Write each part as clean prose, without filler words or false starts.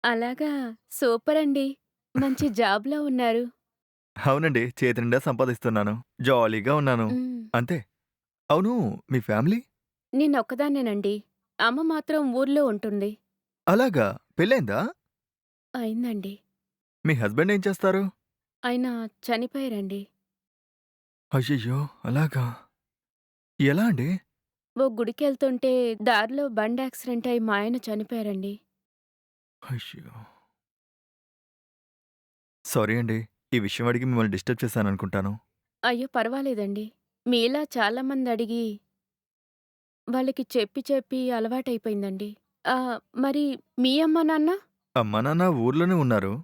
అలాగా! సూపరండి. మంచి జాబ్‌లో ఉన్నారు. అవునండి. చేతి నిండా సంపాదిస్తున్నాను. జాలీగా ఉన్నాను. హ్మ్. అంతే. అవును, మీ ఫ్యామిలీ? నేనొక్కదాన్నేనండి. అమ్మ మాత్రం ఊర్లో ఉంటుంది. అలాగా! పెళ్లయిందా? అయిందండి. మీ హస్బెండ్ ఏం చేస్తారు? ఆయన చనిపోయారండి. అయ్యయ్యో! అలాగా! ఎలా అండి? ఓ గుడికెళ్తుంటే దారిలో బండి యాక్సిడెంట్ అయి మా ఆయన చనిపోయారండి. అయ్యో! సారీ అండి. ఈ విషయం అడిగి మిమ్మల్ని డిస్టర్బ్ చేశాననుకుంటాను. అయ్యో! పర్వాలేదండి. మీలా చాలా మందడిగి వాళ్ళకి చెప్పి చెప్పి అలవాటయిపోయిందండి. మరి మీ అమ్మా, నాన్న? అమ్మా, నాన్న ఊర్లోనే ఉన్నారు.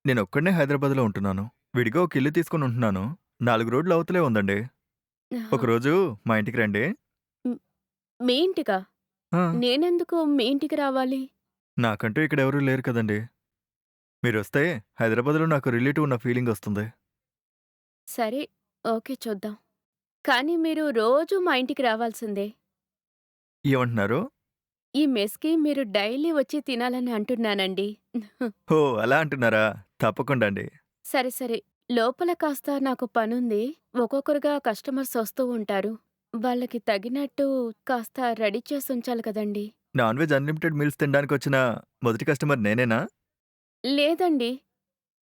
నేనొక్కడినే హైదరాబాద్‌లో ఉంటున్నాను. విడిగా ఒక ఇల్లు తీసుకొని ఉంటున్నాను. 4 రోడ్లు అవతలే ఉందండి. ఆహా! ఒకరోజు మా ఇంటికి రండి. హ్మ్. మీ ఇంటికా? ఆ! నేనెందుకు మీ ఇంటికి రావాలి? నాకంటూ ఇక్కడ ఎవరూ లేరు కదండీ! మీరొస్తే హైదరాబాద్‌లో నాకు రిలేటివ్ ఉన్న ఫీలింగొస్తుంది. సరే. ఓకే. చూద్దాం. కానీ మీరు రోజూ మా ఇంటికి రావాల్సిందే. ఏమంటున్నారు? ఈ మెస్‌కి మీరు డైలీ వచ్చి తినాలని అంటున్నానండి. ఓహ్! అలా అంటున్నారా? తప్పకుండా అండి. సరే, సరే. లోపల కాస్త నాకు పనుంది. ఒక్కొక్కరుగా కస్టమర్స్ వస్తూ ఉంటారు. వాళ్ళకి తగినట్టు కాస్త రెడీ చేసుంచాలి కదండీ! నాన్ వెజ్ అన్‌లిమిటెడ్ మీల్స్ తినడానికొచ్చిన మొదటి కస్టమర్ నేనేనా? లేదండి.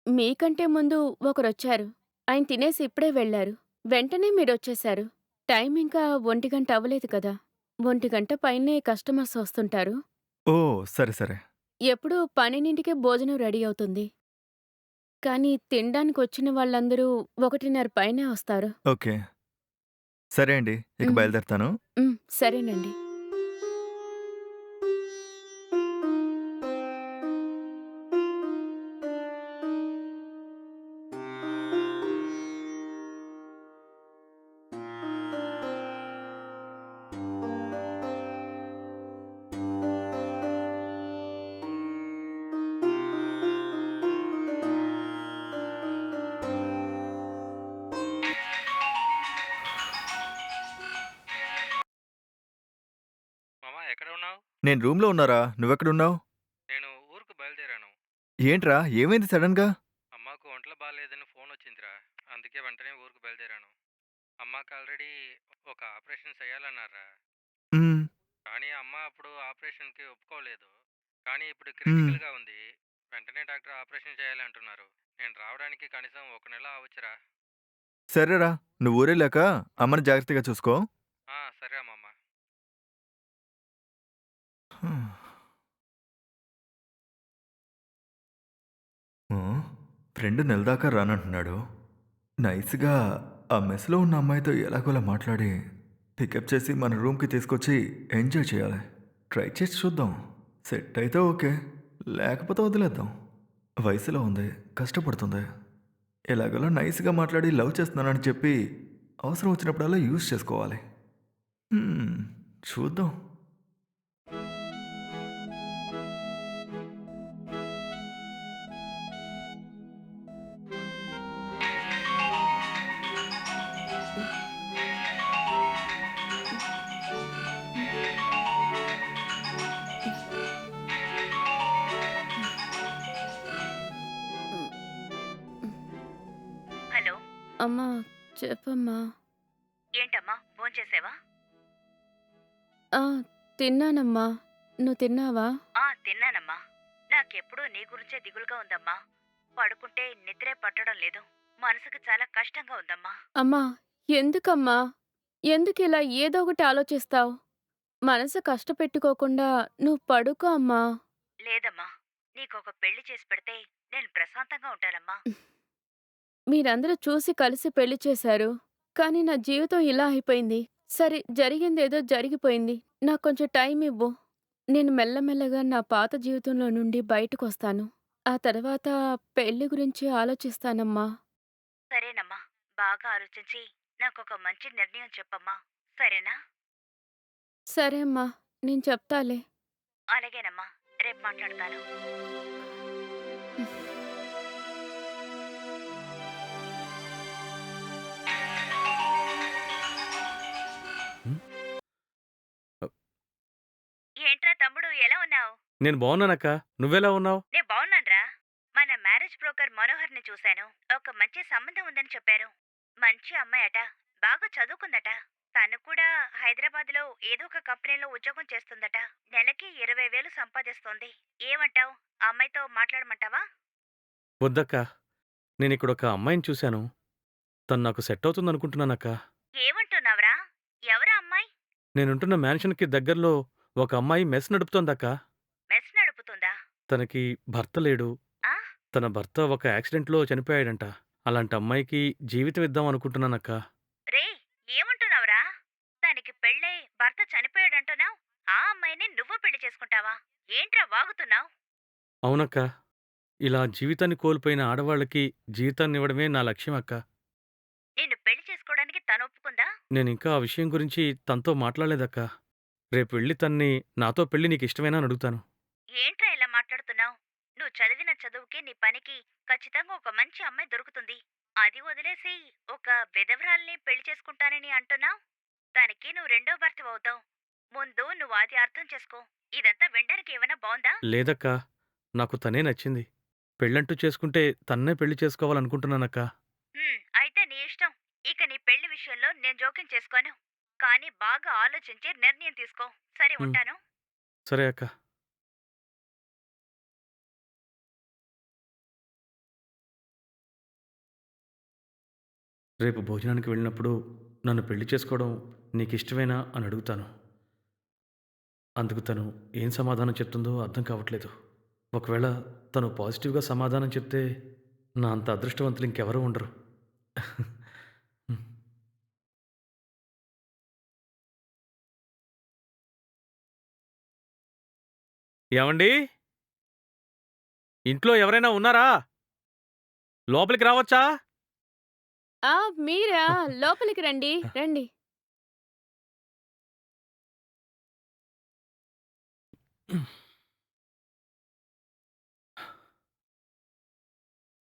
మీకంటే ముందు ఒకరొచ్చారు. ఆయన తినేసి ఇప్పుడే వెళ్లారు. వెంటనే మీరొచ్చేశారు. టైం ఇంకా 1:00 అవ్వలేదు కదా! 1:00 పైనే కస్టమర్స్ వస్తుంటారు. ఓహ్! సరే, సరే. ఎప్పుడూ 12కే భోజనం రెడీ అవుతుంది. కానీ తినడానికొచ్చిన వాళ్ళందరూ 1:30 పైనే వస్తారు. ఓకే. సరే అండి. ఇక హ్మ్. బయలుదేరతాను. సరేనండి. మామ ఎక్కడ ఉన్నావు? నేను రూమ్‌లో ఉన్నారా? నువ్వెక్కడున్నావు? నేను ఊరుకు బయలుదేరాను. ఏంట్రా? ఏమైంది సడెన్‌గా? అమ్మకు ఒంట్లో బాగాలేదని ఫోన్ వచ్చిందిరా. అందుకే వెంటనే ఊరుకు బయలుదేరాను. అమ్మకి ఆల్రెడీ ఒక ఆపరేషన్ చేయాలన్నారా. హ్మ్. కానీ అమ్మ అప్పుడు ఆపరేషన్కి ఒప్పుకోలేదు. కానీ ఇప్పుడు హ్మ్. క్రిటికల్గా ఉంది. వెంటనే డాక్టర్ ఆపరేషన్ చేయాలి అంటున్నారు. నేను రావడానికి కనీసం ఒక నెల అవ్వచ్చురా. సరేరా. నువ్వు ఊరెళ్ళాక అమ్మని జాగ్రత్తగా చూసుకో. సరే అమ్మమ్మ. హ్మ్. హ్మ్. ఫ్రెండ్ నెల దాకా రానంటున్నాడు. నైస్‌గా ఆ మెస్‌లో ఉన్న అమ్మాయితో ఎలాగోలా మాట్లాడి, పికప్ చేసి మన రూమ్‌కి తీసుకొచ్చి ఎంజాయ్ చేయాలి. ట్రై చేసి చూద్దాం. సెట్ అయితే ఓకే. లేకపోతే వదిలేద్దాం. వయసులో ఉంది. కష్టపడుతుంది. ఎలాగోలా నైస్‌గా మాట్లాడి లవ్ చేస్తున్నానని చెప్పి, అవసరం వచ్చినప్పుడల్లా యూజ్ చేసుకోవాలి. హ్మ్. చూద్దాం. హ్మ్. హ్మ్. హ్మ్. హ్మ్. హ్మ్. హ్మ్. హ్మ్. హలో! అమ్మా! చెప్పమ్మా! ఏంటమ్మా భోంచేసావా? ఆ! తిన్నానమ్మా. నువ్వు తిన్నావా? తిన్నానమ్మా. నాకెప్పుడూ నీ గురించే దిగులుగా ఉందమ్మా. పడుకుంటే నిద్రే పట్టడం లేదు. మనసుకి చాలా కష్టంగా ఉందమ్మా. అమ్మా! ఎందుకమ్మా? ఎందుకిలా ఏదో ఒకటి ఆలోచిస్తావు? మనసు కష్టపెట్టుకోకుండా నువ్వు పడుకో అమ్మా. లేదమ్మా. నీకొక పెళ్లి చేసి పెడితే నేను ప్రశాంతంగా ఉంటానమ్మా. మీరందరూ చూసి కలిసి పెళ్లి చేశారు. కానీ నా జీవితం ఇలా అయిపోయింది. సరే జరిగిందేదో జరిగిపోయింది. నాక్కొంచెం టైం ఇవ్వు. నేను మెల్లమెల్లగా నా పాత జీవితంలో నుండి బయటకొస్తాను. ఆ తర్వాత పెళ్లి గురించి ఆలోచిస్తానమ్మా. సరేనమ్మా. బాగా ఆలోచించి నాకొక మంచి నిర్ణయం చెప్పమ్మా. సరేనా? సరే అమ్మా. నేను చెప్తాలే. అలాగేనమ్మా. రేపు మాట్లాడతాను. హ్మ్. ఏంట్రా తమ్ముడు ఎలా ఉన్నావు? నేను బాగున్నానక్క. నువ్వెలా ఉన్నావు? నేను బాగున్నాన్రా. మన మ్యారేజ్ బ్రోకర్ మనోహర్ని చూశాను. ఒక మంచి సంబంధం ఉందని చెప్పారు. మంచి అమ్మాయి అట, బాగా చదువుకుందట. తను కూడా హైదరాబాద్లో ఏదో ఒక కంపెనీలో ఉద్యోగం చేస్తుందట. నెలకి 20,000 సంపాదిస్తోంది. ఏమంటావ్? ఆ అమ్మాయితో మాట్లాడమంటావా? వద్దక్క. నేనిక్కడొక అమ్మాయిని చూశాను. తను నాకు సెట్ అవుతుందనుకుంటున్నానక్క. ఏమంటున్నావురా? ఎవరా అమ్మాయి? నేనుంటున్న మ్యాన్షన్‌కి దగ్గరలో ఒక అమ్మాయి మెస్ నడుపుతోందక్క. మెస్ నడుపుతుందా? తనకి భర్త లేడు. ఆ? తన భర్త ఒక యాక్సిడెంట్‌లో చనిపోయాడంట. అలాంటి అమ్మాయికి జీవితం ఇద్దాం అనుకుంటున్నానక్క. రే, ఏమంటున్నావురా? తనకి పెళ్ళై భర్త చనిపోయాడంటున్నావు. ఆ అమ్మాయిని నువ్వు పెళ్లి చేసుకుంటావా? ఏంట్రా వాగుతున్నావు? అవునక్క. ఇలా జీవితాన్ని కోల్పోయిన ఆడవాళ్ళకి జీవితాన్నివ్వడమే నా లక్ష్యం అక్క. నిన్ను పెళ్లి చేసుకోవడానికి తను ఒప్పుకుందా? నేనింకా ఆ విషయం గురించి తనతో మాట్లాడలేదక్క. రేపు వెళ్లి తన్ని నాతో పెళ్లి నీకిష్టమేనా అని అడుగుతాను. ఏంట్రా ఇలా మాట్లాడుతున్నావు? నువ్వు చదివిన చదువుకి నీ పనికి ఖచ్చితంగా ఒక మంచి అమ్మాయి దొరుకుతుంది. అది వదిలేసి ఒక విధవరాల్ని పెళ్లి చేసుకుంటానని అంటున్నావు. దానికి నువ్వు రెండో భర్తవవుతావు. ముందు నువ్వు అది అర్థం చేసుకో. ఇదంతా వినడానికి ఏమైనా బావుందా? లేదక్క. నాకు తనే నచ్చింది. పెళ్ళంటూ చేసుకుంటే తన్నే పెళ్లి చేసుకోవాలనుకుంటున్నానక్క. అయితే నీ ఇష్టం. ఇక నీ పెళ్లి విషయంలో నేను జోక్యం చేసుకోను. కానీ బాగా ఆలోచించి నిర్ణయం తీసుకో. సరే, హ్మ్. ఉంటాను. సరే అక్క. రేపు భోజనానికి వెళ్ళినప్పుడు నన్ను పెళ్లి చేసుకోవడం నీకిష్టమేనా అని అడుగుతాను. అందుకు తను ఏం సమాధానం చెప్తుందో అర్థం కావట్లేదు. ఒకవేళ తను పాజిటివ్‌గా సమాధానం చెప్తే నా అంత అదృష్టవంతులు ఇంకెవరూ ఉండరు. హ్మ్. ఏవండీ? ఇంట్లో ఎవరైనా ఉన్నారా? లోపలికి రావచ్చా? ఆ! మీరా? లోపలికి రండి. రండి.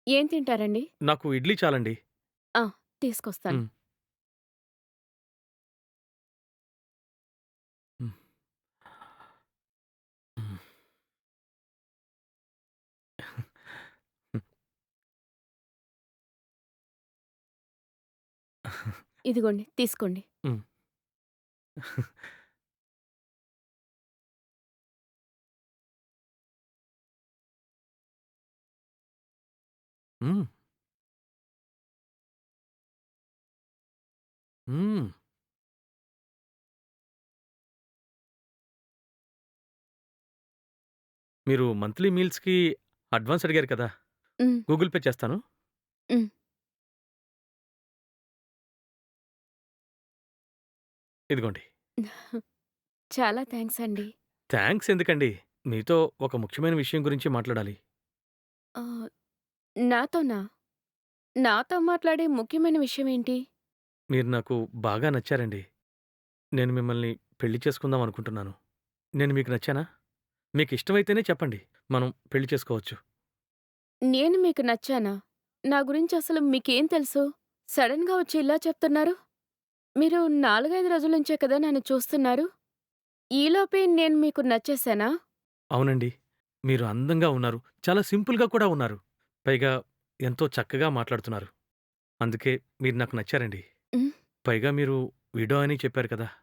ఏం తింటారండి? నాకు ఇడ్లీ చాలండి. ఆ! తీసుకొస్తాను. హ్మ్. హ్మ్. హ్మ్. ఇదిగోండి తీసుకోండి. హ్మ్. హ్మ్. హ్మ్. మీరు మంత్లీ మీల్స్‌కి అడ్వాన్స్ అడిగారు కదా! హ్మ్. గూగుల్ పే చేస్తాను. హ్మ్. ఇదిగోండి. చాలా థాంక్స్ అండి. థాంక్స్ ఎందుకండి? మీతో ఒక ముఖ్యమైన విషయం గురించి మాట్లాడాలి. ఆహ్, నాతోనా? నాతో మాట్లాడే ముఖ్యమైన విషయం ఏంటి? మీరు నాకు బాగా నచ్చారండి. నేను మిమ్మల్ని పెళ్లి చేసుకుందాం అనుకుంటున్నాను. నేను మీకు నచ్చానా? మీకిష్టమైతేనే చెప్పండి. మనం పెళ్లి చేసుకోవచ్చు. నేను మీకు నచ్చానా? నా గురించి అసలు మీకేం తెలుసు? సడెన్‌గా వచ్చి ఇలా చెప్తున్నారు? మీరు 4, 5 రోజుల నుంచే కదా నన్ను చూస్తున్నారు. ఈలోపే నేను మీకు నచ్చేసానా? అవునండి. మీరు అందంగా ఉన్నారు. చాలా సింపుల్‌గా కూడా ఉన్నారు. పైగా ఎంతో చక్కగా మాట్లాడుతున్నారు. అందుకే మీరు నాకు నచ్చారండి. హ్మ్. పైగా మీరు విడో అని చెప్పారు కదా!